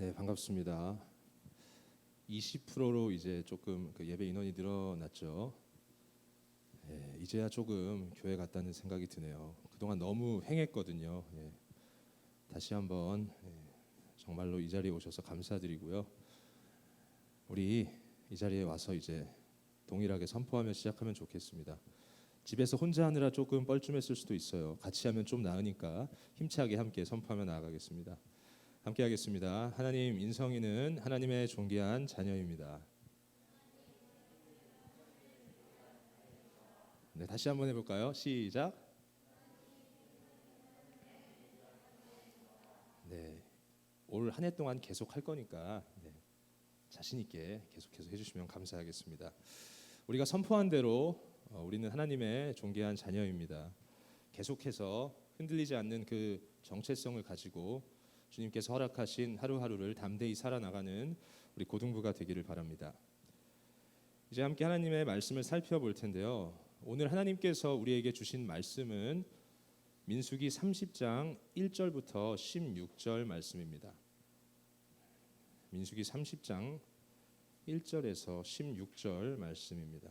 네, 반갑습니다. 20%로 이제 조금 그 예배 인원이 늘어났죠. 이제야 조금 교회 같다는 생각이 드네요. 그동안 너무 횡했거든요. 다시 한번 정말로 이 자리에 오셔서 감사드리고요. 우리 이 자리에 와서 이제 동일하게 선포하며 시작하면 좋겠습니다. 집에서 혼자 하느라 조금 뻘쭘했을 수도 있어요. 같이 하면 좀 나으니까 힘차게 함께 선포하며 나아가겠습니다. 함께 하겠습니다. 하나님, 인성이는 하나님의 존귀한 자녀입니다. 네, 다시 한번 해볼까요? 시작. 네, 올 한 해 동안 계속 할 거니까 자신 있게 계속해서 해주시면 감사하겠습니다. 우리가 선포한 대로 우리는 하나님의 존귀한 자녀입니다. 계속해서 흔들리지 않는 그 정체성을 가지고 주님께서 허락하신 하루하루를 담대히 살아나가는 우리 고등부가 되기를 바랍니다. 이제 함께 하나님의 말씀을 살펴볼 텐데요. 오늘 하나님께서 우리에게 주신 말씀은 민수기 30장 1절부터 16절 말씀입니다. 민수기 30장 1절에서 16절 말씀입니다.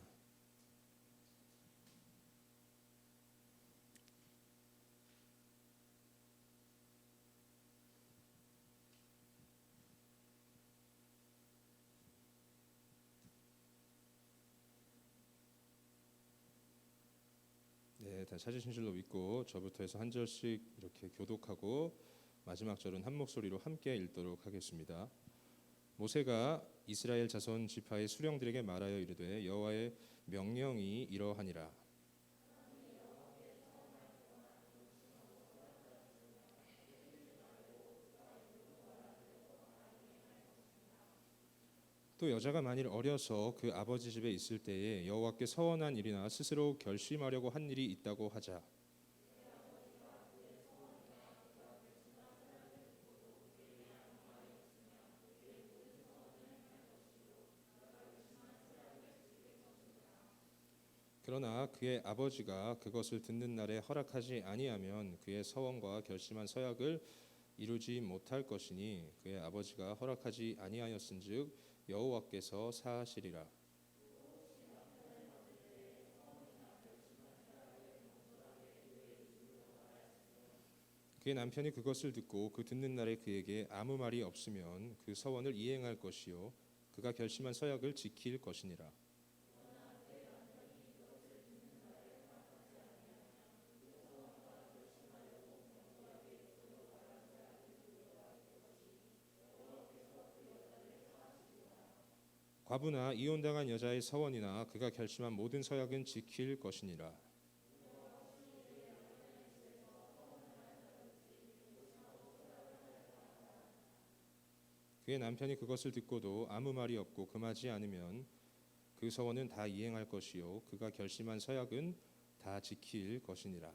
네, 다 찾으신 줄로 믿고 저부터 해서 한 절씩 이렇게 교독하고 마지막 절은 한 목소리로 함께 읽도록 하겠습니다. 모세가 이스라엘 자손 지파의 수령들에게 말하여 이르되 여호와의 명령이 이러하니라. 또 여자가 만일 어려서 그 아버지 집에 있을 때에 여호와께 서원한 일이나 스스로 결심하려고 한 일이 있다고 하자. 그러나 그의 아버지가 그것을 듣는 날에 허락하지 아니하면 그의 서원과 결심한 서약을 이루지 못할 것이니 그의 아버지가 허락하지 아니하였은즉 여호와께서 사하시리라. 그의 남편이 그것을 듣고 그 듣는 날에 그에게 아무 말이 없으면 그 서원을 이행할 것이요 그가 결심한 서약을 지킬 것이니라. 과부나 이혼당한 여자의 서원이나 그가 결심한 모든 서약은 지킬 것이니라. 그의 남편이 그것을 듣고도 아무 말이 없고 금하지 않으면 그 서원은 다 이행할 것이요 그가 결심한 서약은 다 지킬 것이니라.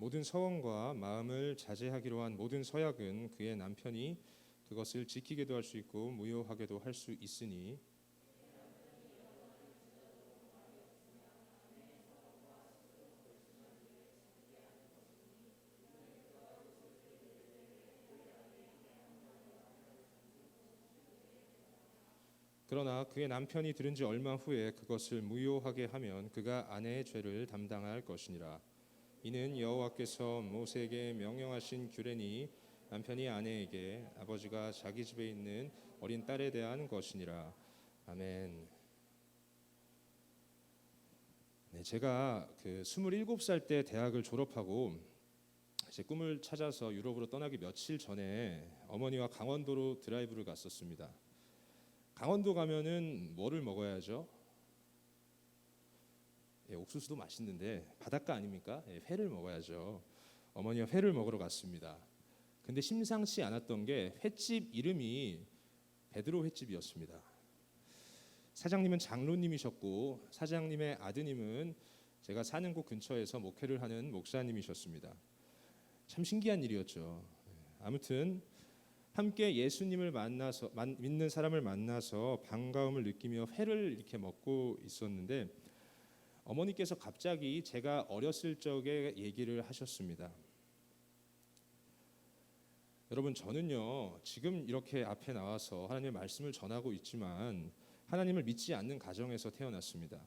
모든 서원과 마음을 자제하기로 한 모든 서약은 그의 남편이 그것을 지키게도 할 수 있고 무효하게도 할 수 있으니 그러나 그의 남편이 들은 지 얼마 후에 그것을 무효하게 하면 그가 아내의 죄를 담당할 것이니라. 이는 여호와께서 모세에게 명령하신 규례니 남편이 아내에게 아버지가 자기 집에 있는 어린 딸에 대한 것이니라. 아멘. 네, 제가 그 27살 때 대학을 졸업하고 제 꿈을 찾아서 유럽으로 떠나기 며칠 전에 어머니와 강원도로 드라이브를 갔었습니다. 강원도 가면은 뭐를 먹어야죠? 옥수수도 맛있는데 바닷가 아닙니까? 회를 먹어야죠. 어머니와 회를 먹으러 갔습니다. 근데 심상치 않았던 게 횟집 이름이 베드로 횟집이었습니다. 사장님은 장로님이셨고 사장님의 아드님은 제가 사는 곳 근처에서 목회를 하는 목사님이셨습니다. 참 신기한 일이었죠. 아무튼 함께 예수님을 만나서 믿는 사람을 만나서 반가움을 느끼며 회를 이렇게 먹고 있었는데 어머니께서 갑자기 제가 어렸을 적에 얘기를 하셨습니다. 여러분, 저는요 지금 이렇게 앞에 나와서 하나님의 말씀을 전하고 있지만 하나님을 믿지 않는 가정에서 태어났습니다.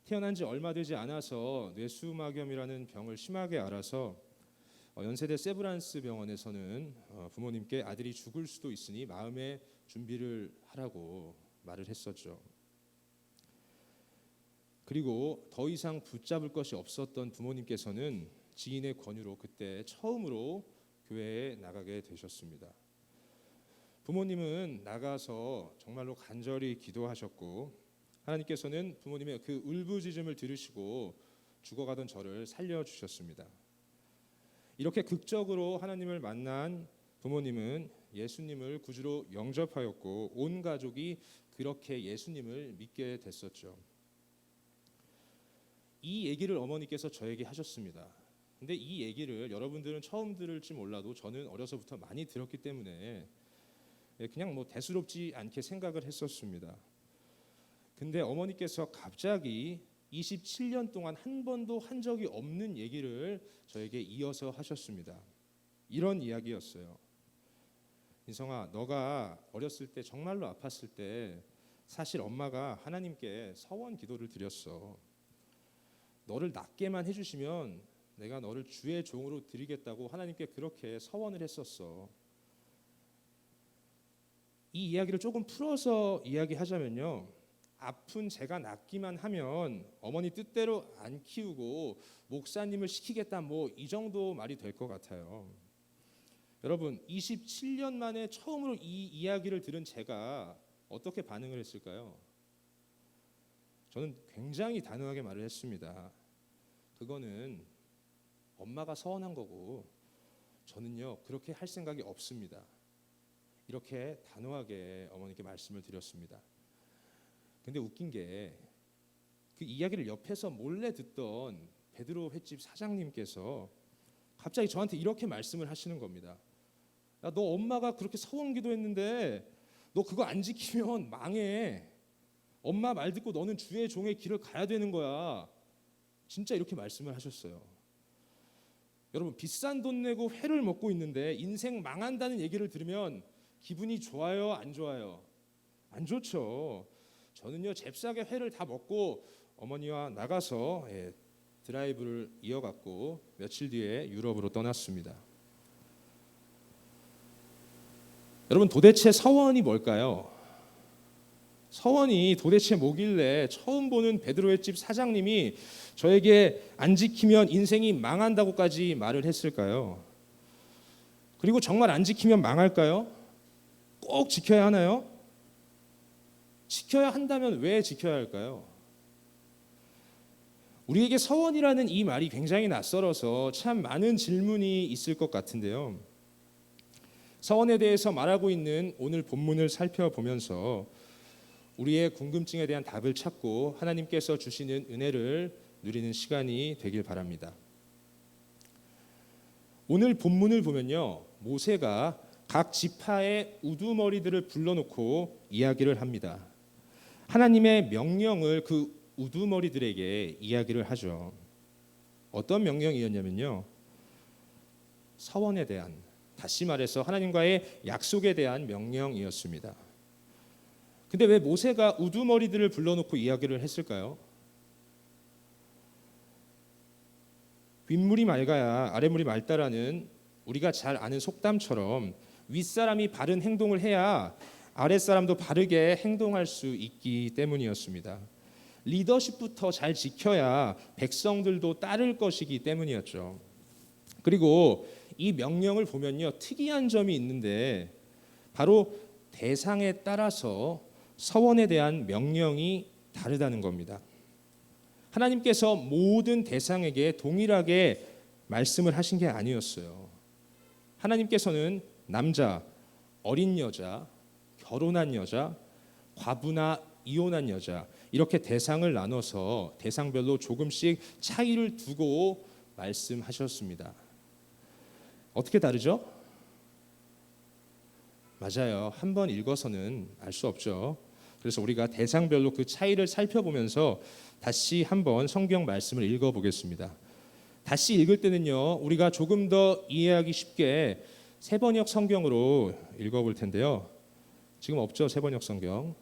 태어난 지 얼마 되지 않아서 뇌수막염이라는 병을 심하게 앓아서 연세대 세브란스 병원에서는 부모님께 아들이 죽을 수도 있으니 마음의 준비를 하라고 말을 했었죠. 그리고 더 이상 붙잡을 것이 없었던 부모님께서는 지인의 권유로 그때 처음으로 교회에 나가게 되셨습니다. 부모님은 나가서 정말로 간절히 기도하셨고 하나님께서는 부모님의 그 울부짖음을 들으시고 죽어가던 저를 살려주셨습니다. 이렇게 극적으로 하나님을 만난 부모님은 예수님을 구주로 영접하였고 온 가족이 그렇게 예수님을 믿게 됐었죠. 이 얘기를 어머니께서 저에게 하셨습니다. 근데 이 얘기를 여러분들은 처음 들을지 몰라도 저는 어려서부터 많이 들었기 때문에 그냥 뭐 대수롭지 않게 생각을 했었습니다. 근데 어머니께서 갑자기 27년 동안 한 번도 한 적이 없는 얘기를 저에게 이어서 하셨습니다. 이런 이야기였어요. 인성아, 너가 어렸을 때 정말로 아팠을 때 사실 엄마가 하나님께 서원 기도를 드렸어. 너를 낫게만 해주시면 내가 너를 주의 종으로 드리겠다고 하나님께 그렇게 서원을 했었어. 이 이야기를 조금 풀어서 이야기하자면요, 아픈 제가 낫기만 하면 어머니 뜻대로 안 키우고 목사님을 시키겠다, 뭐 이 정도 말이 될 것 같아요. 여러분, 27년 만에 처음으로 이 이야기를 들은 제가 어떻게 반응을 했을까요? 저는 굉장히 단호하게 말을 했습니다. 그거는 엄마가 서원한 거고 저는요 그렇게 할 생각이 없습니다. 이렇게 단호하게 어머니께 말씀을 드렸습니다. 근데 웃긴 게 그 이야기를 옆에서 몰래 듣던 베드로 횟집 사장님께서 갑자기 저한테 이렇게 말씀을 하시는 겁니다. 야, 너 엄마가 그렇게 서원 기도했는데 너 그거 안 지키면 망해. 엄마 말 듣고 너는 주의 종의 길을 가야 되는 거야. 진짜 이렇게 말씀을 하셨어요. 여러분, 비싼 돈 내고 회를 먹고 있는데 인생 망한다는 얘기를 들으면 기분이 좋아요, 안 좋아요? 안 좋죠. 저는요 잽싸게 회를 다 먹고 어머니와 나가서 드라이브를 이어갔고 며칠 뒤에 유럽으로 떠났습니다. 여러분, 도대체 서원이 뭘까요? 서원이 도대체 뭐길래 처음 보는 베드로의 집 사장님이 저에게 안 지키면 인생이 망한다고까지 말을 했을까요? 그리고 정말 안 지키면 망할까요? 꼭 지켜야 하나요? 지켜야 한다면 왜 지켜야 할까요? 우리에게 서원이라는 이 말이 굉장히 낯설어서 참 많은 질문이 있을 것 같은데요. 서원에 대해서 말하고 있는 오늘 본문을 살펴보면서 우리의 궁금증에 대한 답을 찾고 하나님께서 주시는 은혜를 누리는 시간이 되길 바랍니다. 오늘 본문을 보면요, 모세가 각 지파의 우두머리들을 불러놓고 이야기를 합니다. 하나님의 명령을 그 우두머리들에게 이야기를 하죠. 어떤 명령이었냐면요, 서원에 대한, 다시 말해서 하나님과의 약속에 대한 명령이었습니다. 근데 왜 모세가 우두머리들을 불러놓고 이야기를 했을까요? 윗물이 맑아야 아랫물이 맑다라는 우리가 잘 아는 속담처럼 윗사람이 바른 행동을 해야 아랫사람도 바르게 행동할 수 있기 때문이었습니다. 리더십부터 잘 지켜야 백성들도 따를 것이기 때문이었죠. 그리고 이 명령을 보면요, 특이한 점이 있는데 바로 대상에 따라서 서원에 대한 명령이 다르다는 겁니다. 하나님께서 모든 대상에게 동일하게 말씀을 하신 게 아니었어요. 하나님께서는 남자, 어린 여자, 결혼한 여자, 과부나 이혼한 여자, 이렇게 대상을 나눠서 대상별로 조금씩 차이를 두고 말씀하셨습니다. 어떻게 다르죠? 맞아요. 한 번 읽어서는 알 수 없죠. 그래서 우리가 대상별로 그 차이를 살펴보면서 다시 한번 성경 말씀을 읽어보겠습니다. 다시 읽을 때는요, 우리가 조금 더 이해하기 쉽게 세번역 성경으로 읽어볼 텐데요. 지금 없죠, 세번역 성경.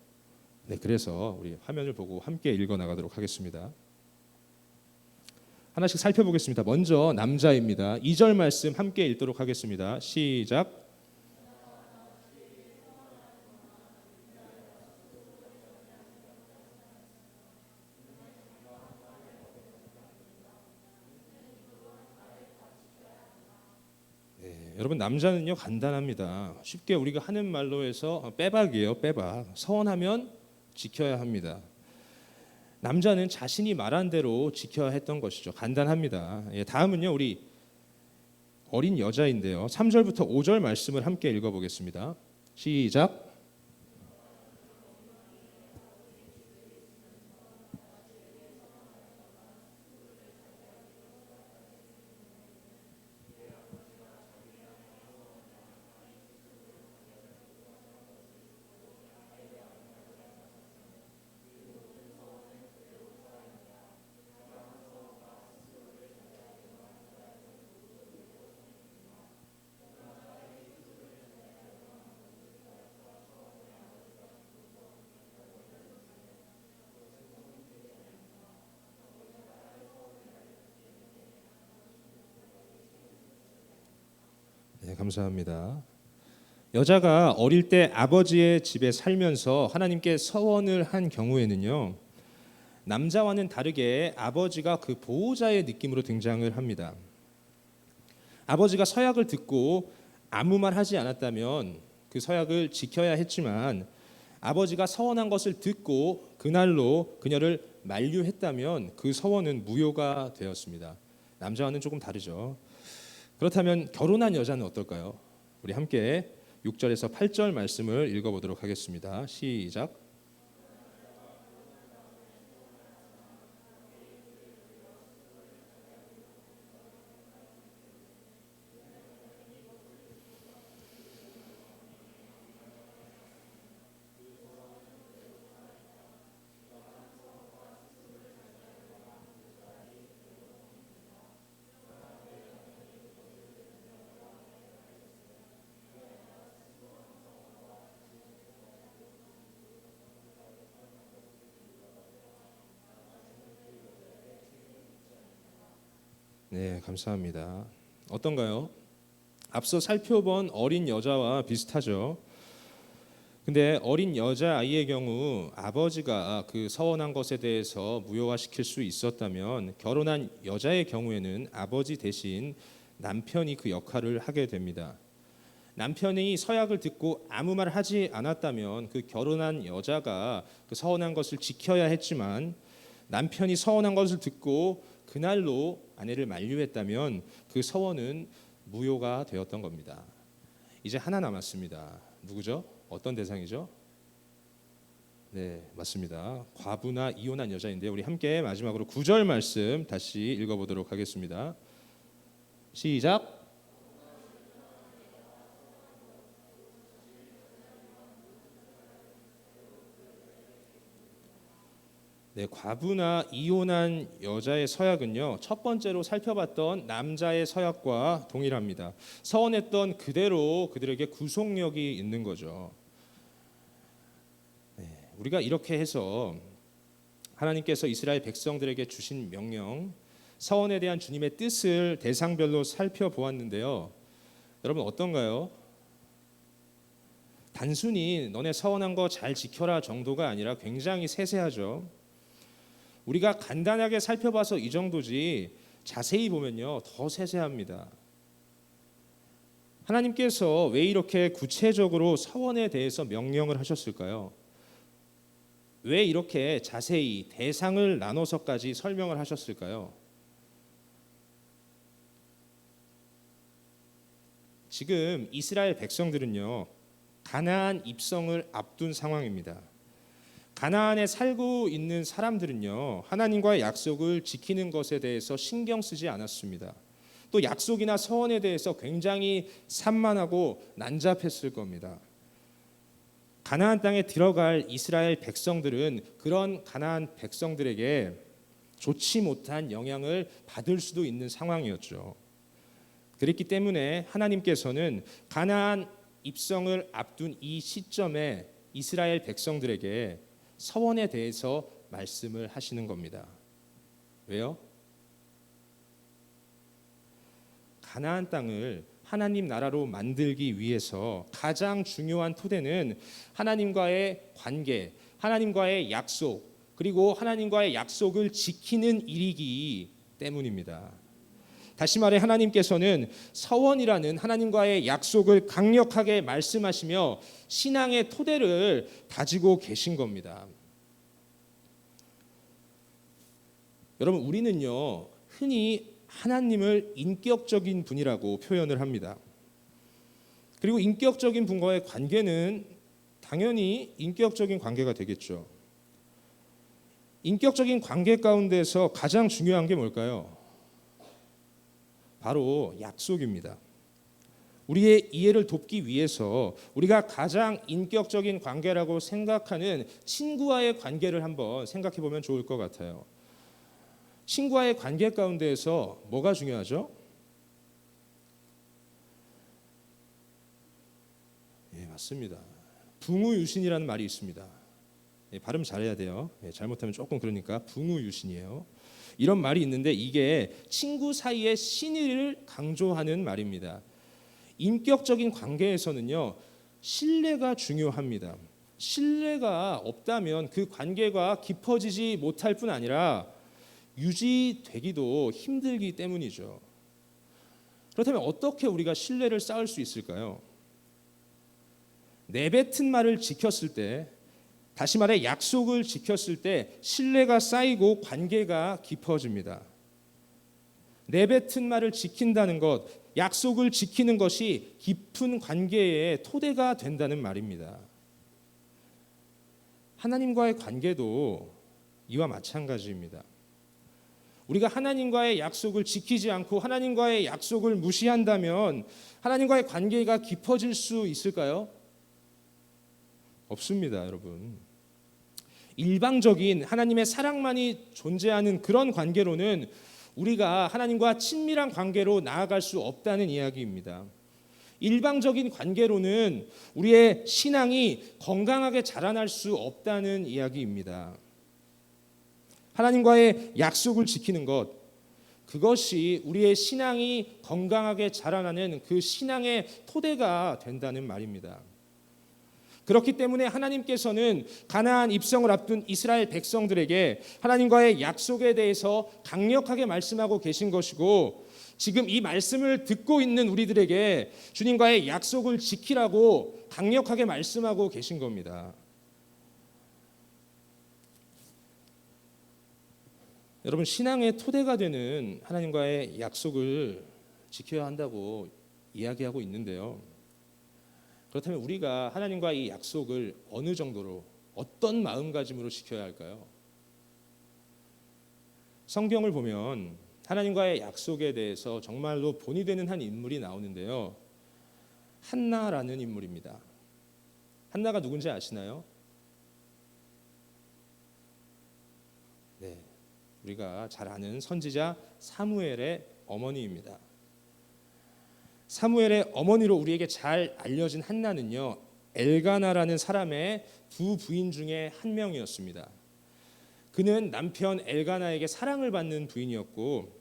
네, 그래서 우리 화면을 보고 함께 읽어 나가도록 하겠습니다. 하나씩 살펴보겠습니다. 먼저 남자입니다. 2절 말씀 함께 읽도록 하겠습니다. 시작. 여러분, 남자는요 간단합니다. 쉽게 우리가 하는 말로 해서 빼박이에요. 빼박. 서원하면 지켜야 합니다. 남자는 자신이 말한 대로 지켜야 했던 것이죠. 간단합니다. 다음은요, 우리 어린 여자인데요. 3절부터 5절 말씀을 함께 읽어보겠습니다. 시작. 네, 감사합니다. 여자가 어릴 때 아버지의 집에 살면서 하나님께 서원을 한 경우에는요, 남자와는 다르게 아버지가 그 보호자의 느낌으로 등장을 합니다. 아버지가 서약을 듣고 아무 말 하지 않았다면 그 서약을 지켜야 했지만, 아버지가 서원한 것을 듣고 그날로 그녀를 만류했다면 그 서원은 무효가 되었습니다. 남자와는 조금 다르죠. 그렇다면 결혼한 여자는 어떨까요? 우리 함께 6절에서 8절 말씀을 읽어보도록 하겠습니다. 시작. 네, 감사합니다. 어떤가요? 앞서 살펴본 어린 여자와 비슷하죠. 근데 어린 여자아이의 경우 아버지가 그 서원한 것에 대해서 무효화시킬 수 있었다면, 결혼한 여자의 경우에는 아버지 대신 남편이 그 역할을 하게 됩니다. 남편이 서약을 듣고 아무 말 하지 않았다면 그 결혼한 여자가 그 서원한 것을 지켜야 했지만, 남편이 서원한 것을 듣고 그날로 아내를 만류했다면 그 서원은 무효가 되었던 겁니다. 이제 하나 남았습니다. 누구죠? 어떤 대상이죠? 네, 맞습니다. 과부나 이혼한 여자인데, 우리 함께 마지막으로 9절 말씀 다시 읽어보도록 하겠습니다. 시작. 네, 과부나 이혼한 여자의 서약은요, 첫 번째로 살펴봤던 남자의 서약과 동일합니다. 서원했던 그대로 그들에게 구속력이 있는 거죠. 네, 우리가 이렇게 해서 하나님께서 이스라엘 백성들에게 주신 명령, 서원에 대한 주님의 뜻을 대상별로 살펴보았는데요. 여러분 어떤가요? 단순히 너네 서원한 거 잘 지켜라 정도가 아니라 굉장히 세세하죠. 우리가 간단하게 살펴봐서 이 정도지 자세히 보면요 더 세세합니다. 하나님께서 왜 이렇게 구체적으로 서원에 대해서 명령을 하셨을까요? 왜 이렇게 자세히 대상을 나눠서까지 설명을 하셨을까요? 지금 이스라엘 백성들은요 가나안 입성을 앞둔 상황입니다. 가나안에 살고 있는 사람들은요 하나님과의 약속을 지키는 것에 대해서 신경 쓰지 않았습니다. 또 약속이나 서원에 대해서 굉장히 산만하고 난잡했을 겁니다. 가나안 땅에 들어갈 이스라엘 백성들은 그런 가나안 백성들에게 좋지 못한 영향을 받을 수도 있는 상황이었죠. 그랬기 때문에 하나님께서는 가나안 입성을 앞둔 이 시점에 이스라엘 백성들에게 서원에 대해서 말씀을 하시는 겁니다. 왜요? 가나안 땅을 하나님 나라로 만들기 위해서 가장 중요한 토대는 하나님과의 관계, 하나님과의 약속, 그리고 하나님과의 약속을 지키는 일이기 때문입니다. 다시 말해 하나님께서는 서원이라는 하나님과의 약속을 강력하게 말씀하시며 신앙의 토대를 다지고 계신 겁니다. 여러분, 우리는요 흔히 하나님을 인격적인 분이라고 표현을 합니다. 그리고 인격적인 분과의 관계는 당연히 인격적인 관계가 되겠죠. 인격적인 관계 가운데서 가장 중요한 게 뭘까요? 바로 약속입니다. 우리의 이해를 돕기 위해서 우리가 가장 인격적인 관계라고 생각하는 친구와의 관계를 한번 생각해 보면 좋을 것 같아요. 친구와의 관계 가운데에서 뭐가 중요하죠? 예, 맞습니다. 붕우유신이라는 말이 있습니다. 예, 발음 잘해야 돼요. 예, 잘못하면 조금 그러니까 붕우유신이에요. 이런 말이 있는데 이게 친구 사이의 신의를 강조하는 말입니다. 인격적인 관계에서는요 신뢰가 중요합니다. 신뢰가 없다면 그 관계가 깊어지지 못할 뿐 아니라 유지되기도 힘들기 때문이죠. 그렇다면 어떻게 우리가 신뢰를 쌓을 수 있을까요? 내뱉은 말을 지켰을 때, 다시 말해 약속을 지켰을 때 신뢰가 쌓이고 관계가 깊어집니다. 내뱉은 말을 지킨다는 것, 약속을 지키는 것이 깊은 관계의 토대가 된다는 말입니다. 하나님과의 관계도 이와 마찬가지입니다. 우리가 하나님과의 약속을 지키지 않고 하나님과의 약속을 무시한다면 하나님과의 관계가 깊어질 수 있을까요? 없습니다, 여러분. 일방적인 하나님의 사랑만이 존재하는 그런 관계로는 우리가 하나님과 친밀한 관계로 나아갈 수 없다는 이야기입니다. 일방적인 관계로는 우리의 신앙이 건강하게 자라날 수 없다는 이야기입니다. 하나님과의 약속을 지키는 것, 그것이 우리의 신앙이 건강하게 자라나는 그 신앙의 토대가 된다는 말입니다. 그렇기 때문에 하나님께서는 가나안 입성을 앞둔 이스라엘 백성들에게 하나님과의 약속에 대해서 강력하게 말씀하고 계신 것이고, 지금 이 말씀을 듣고 있는 우리들에게 주님과의 약속을 지키라고 강력하게 말씀하고 계신 겁니다. 여러분, 신앙의 토대가 되는 하나님과의 약속을 지켜야 한다고 이야기하고 있는데요. 그렇다면 우리가 하나님과 이 약속을 어느 정도로, 어떤 마음가짐으로 지켜야 할까요? 성경을 보면 하나님과의 약속에 대해서 정말로 본이 되는 한 인물이 나오는데요. 한나라는 인물입니다. 한나가 누군지 아시나요? 네, 우리가 잘 아는 선지자 사무엘의 어머니입니다. 사무엘의 어머니로 우리에게 잘 알려진 한나는요, 엘가나라는 사람의 두 부인 중에 한 명이었습니다. 그는 남편 엘가나에게 사랑을 받는 부인이었고,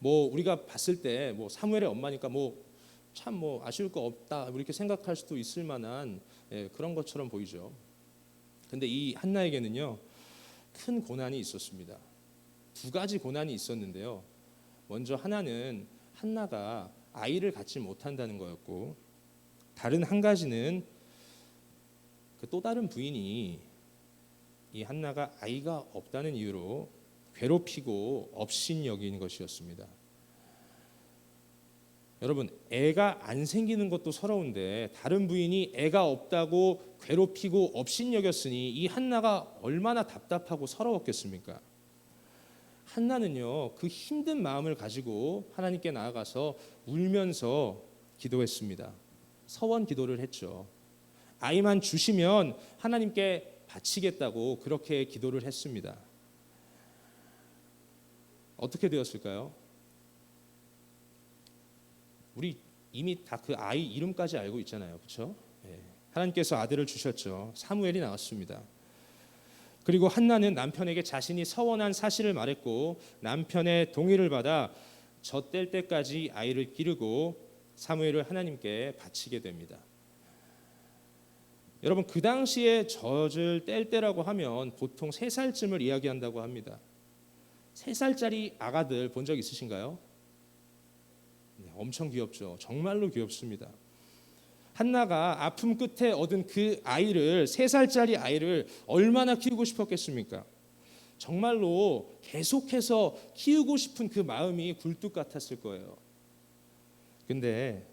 우리가 봤을 때 사무엘의 엄마니까 참 아쉬울 거 없다 이렇게 생각할 수도 있을 만한 그런 것처럼 보이죠. 근데 이 한나에게는요 큰 고난이 있었습니다. 두 가지 고난이 있었는데요. 먼저 하나는 한나가 아이를 갖지 못한다는 거였고, 다른 한 가지는 그 또 다른 부인이 이 한나가 아이가 없다는 이유로 괴롭히고 업신여긴 것이었습니다. 여러분, 애가 안 생기는 것도 서러운데 다른 부인이 애가 없다고 괴롭히고 업신여겼으니 이 한나가 얼마나 답답하고 서러웠겠습니까? 한나는요 그 힘든 마음을 가지고 하나님께 나아가서 울면서 기도했습니다. 서원 기도를 했죠. 아이만 주시면 하나님께 바치겠다고 그렇게 기도를 했습니다. 어떻게 되었을까요? 우리 이미 다 그 아이 이름까지 알고 있잖아요. 그렇죠? 하나님께서 아들을 주셨죠. 사무엘이 나왔습니다. 그리고 한나는 남편에게 자신이 서원한 사실을 말했고 남편의 동의를 받아 젖될 때까지 아이를 기르고 사무엘을 하나님께 바치게 됩니다. 여러분, 그 당시에 젖을 뗄 때라고 하면 보통 3살쯤을 이야기한다고 합니다. 3살짜리 아가들 본 적 있으신가요? 네, 엄청 귀엽죠. 정말로 귀엽습니다. 한나가 아픔 끝에 얻은 그 아이를, 3살짜리 아이를 얼마나 키우고 싶었겠습니까? 정말로 계속해서 키우고 싶은 그 마음이 굴뚝 같았을 거예요. 근데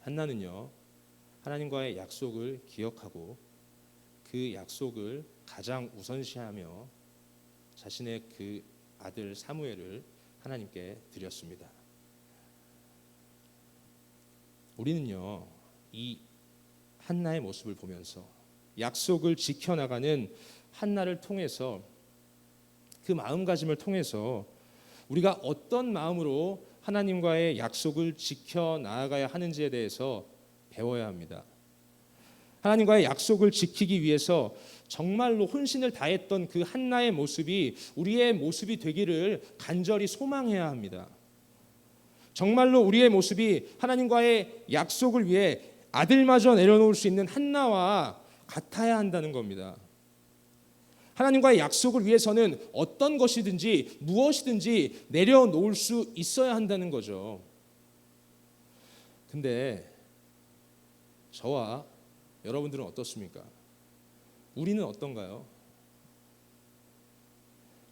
한나는요, 하나님과의 약속을 기억하고 그 약속을 가장 우선시하며 자신의 그 아들 사무엘을 하나님께 드렸습니다. 우리는요, 이 한나의 모습을 보면서 약속을 지켜나가는 한나를 통해서, 그 마음가짐을 통해서 우리가 어떤 마음으로 하나님과의 약속을 지켜나가야 하는지에 대해서 배워야 합니다. 하나님과의 약속을 지키기 위해서 정말로 혼신을 다했던 그 한나의 모습이 우리의 모습이 되기를 간절히 소망해야 합니다. 정말로 우리의 모습이 하나님과의 약속을 위해 아들마저 내려놓을 수 있는 한나와 같아야 한다는 겁니다. 하나님과의 약속을 위해서는 어떤 것이든지 무엇이든지 내려놓을 수 있어야 한다는 거죠. 근데 저와 여러분들은 어떻습니까? 우리는 어떤가요?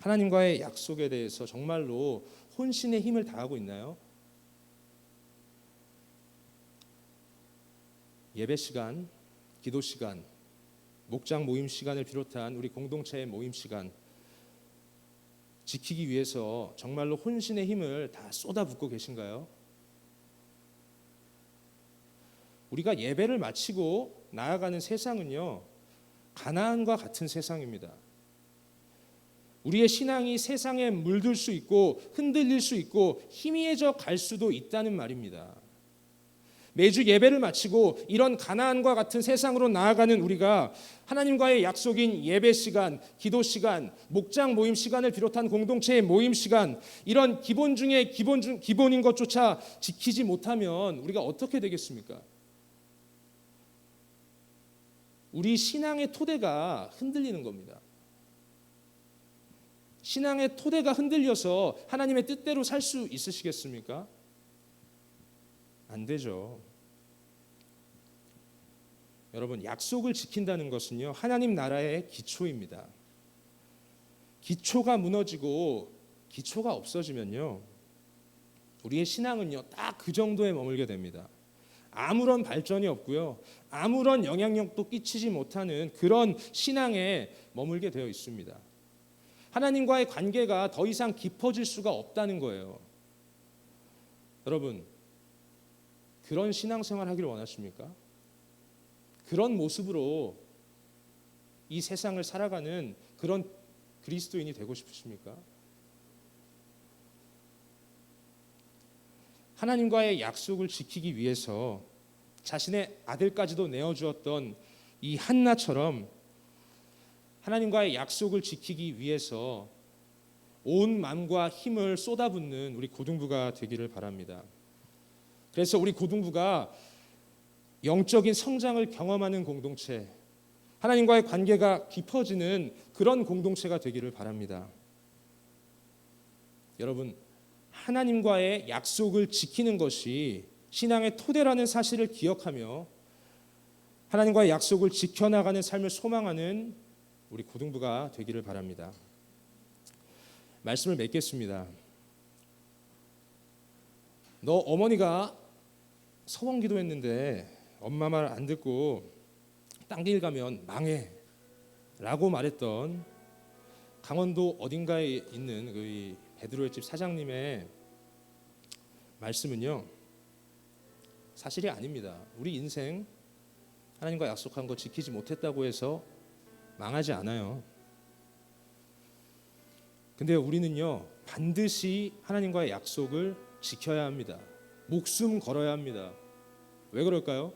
하나님과의 약속에 대해서 정말로 혼신의 힘을 다하고 있나요? 예배 시간, 기도 시간, 목장 모임 시간을 비롯한 우리 공동체의 모임 시간 지키기 위해서 정말로 혼신의 힘을 다 쏟아붓고 계신가요? 우리가 예배를 마치고 나아가는 세상은요, 가나안과 같은 세상입니다. 우리의 신앙이 세상에 물들 수 있고 흔들릴 수 있고 희미해져 갈 수도 있다는 말입니다. 매주 예배를 마치고 이런 가나안과 같은 세상으로 나아가는 우리가 하나님과의 약속인 예배 시간, 기도 시간, 목장 모임 시간을 비롯한 공동체의 모임 시간, 이런 기본 중에 기본인 것조차 지키지 못하면 우리가 어떻게 되겠습니까? 우리 신앙의 토대가 흔들리는 겁니다. 신앙의 토대가 흔들려서 하나님의 뜻대로 살 수 있으시겠습니까? 안 되죠. 여러분, 약속을 지킨다는 것은요, 하나님 나라의 기초입니다. 기초가 무너지고 기초가 없어지면요, 우리의 신앙은요, 딱 그 정도에 머물게 됩니다. 아무런 발전이 없고요, 아무런 영향력도 끼치지 못하는 그런 신앙에 머물게 되어 있습니다. 하나님과의 관계가 더 이상 깊어질 수가 없다는 거예요. 여러분, 그런 신앙생활 하기를 원하십니까? 그런 모습으로 이 세상을 살아가는 그런 그리스도인이 되고 싶으십니까? 하나님과의 약속을 지키기 위해서 자신의 아들까지도 내어주었던 이 한나처럼 하나님과의 약속을 지키기 위해서 온 마음과 힘을 쏟아붓는 우리 고등부가 되기를 바랍니다. 그래서 우리 고등부가 영적인 성장을 경험하는 공동체, 하나님과의 관계가 깊어지는 그런 공동체가 되기를 바랍니다. 여러분, 하나님과의 약속을 지키는 것이 신앙의 토대라는 사실을 기억하며 하나님과의 약속을 지켜나가는 삶을 소망하는 우리 고등부가 되기를 바랍니다. 말씀을 맺겠습니다. 너 어머니가 서원 기도했는데 엄마 말 안 듣고 딴 길 가면 망해 라고 말했던 강원도 어딘가에 있는 그 베드로의 집 사장님의 말씀은요, 사실이 아닙니다. 우리 인생 하나님과 약속한 거 지키지 못했다고 해서 망하지 않아요. 근데 우리는요, 반드시 하나님과의 약속을 지켜야 합니다. 목숨 걸어야 합니다. 왜 그럴까요?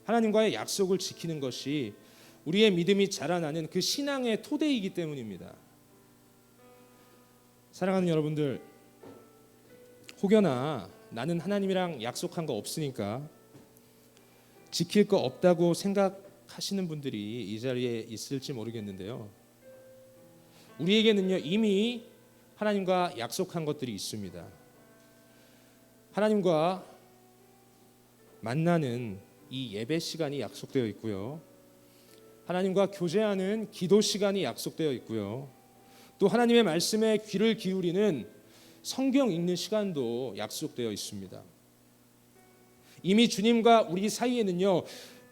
하나님과의 약속을 지키는 것이 우리의 믿음이 자라나는 그 신앙의 토대이기 때문입니다. 사랑하는 여러분들, 혹여나 나는 하나님이랑 약속한 거 없으니까 지킬 거 없다고 생각하시는 분들이 이 자리에 있을지 모르겠는데요. 우리에게는요, 이미 하나님과 약속한 것들이 있습니다. 하나님과 만나는 이 예배 시간이 약속되어 있고요. 하나님과 교제하는 기도 시간이 약속되어 있고요. 또 하나님의 말씀에 귀를 기울이는 성경 읽는 시간도 약속되어 있습니다. 이미 주님과 우리 사이에는요,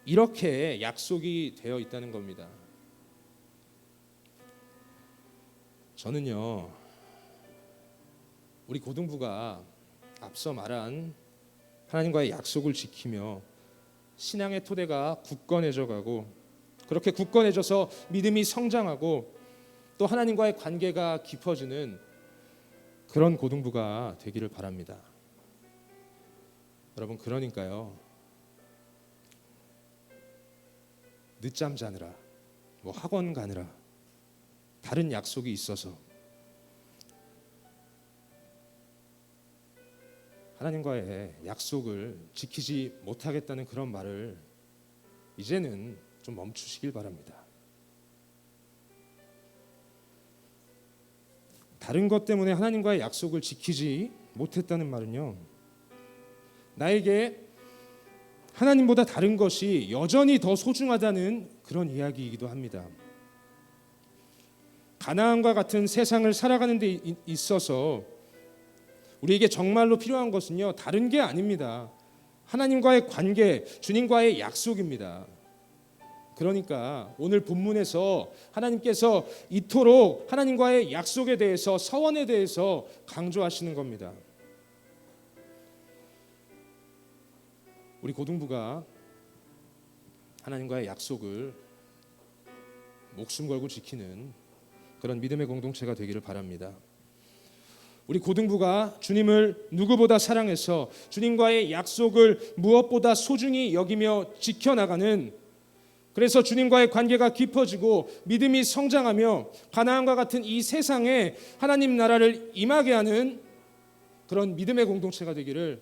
이렇게 약속이 되어 있다는 겁니다. 저는요, 우리 고등부가 앞서 말한 하나님과의 약속을 지키며 신앙의 토대가 굳건해져 가고, 그렇게 굳건해져서 믿음이 성장하고 또 하나님과의 관계가 깊어지는 그런 고등부가 되기를 바랍니다. 여러분, 그러니까요, 늦잠 자느라, 학원 가느라, 다른 약속이 있어서 하나님과의 약속을 지키지 못하겠다는 그런 말을 이제는 좀 멈추시길 바랍니다. 다른 것 때문에 하나님과의 약속을 지키지 못했다는 말은요, 나에게 하나님보다 다른 것이 여전히 더 소중하다는 그런 이야기이기도 합니다. 가나안과 같은 세상을 살아가는 데 있어서 우리에게 정말로 필요한 것은요, 다른 게 아닙니다. 하나님과의 관계, 주님과의 약속입니다. 그러니까 오늘 본문에서 하나님께서 이토록 하나님과의 약속에 대해서, 서원에 대해서 강조하시는 겁니다. 우리 고등부가 하나님과의 약속을 목숨 걸고 지키는 그런 믿음의 공동체가 되기를 바랍니다. 우리 고등부가 주님을 누구보다 사랑해서 주님과의 약속을 무엇보다 소중히 여기며 지켜나가는, 그래서 주님과의 관계가 깊어지고 믿음이 성장하며 가나안과 같은 이 세상에 하나님 나라를 임하게 하는 그런 믿음의 공동체가 되기를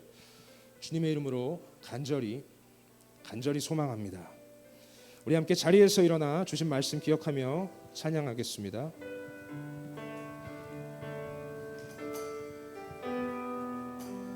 주님의 이름으로 간절히 소망합니다. 우리 함께 자리에서 일어나 주신 말씀 기억하며 찬양하겠습니다.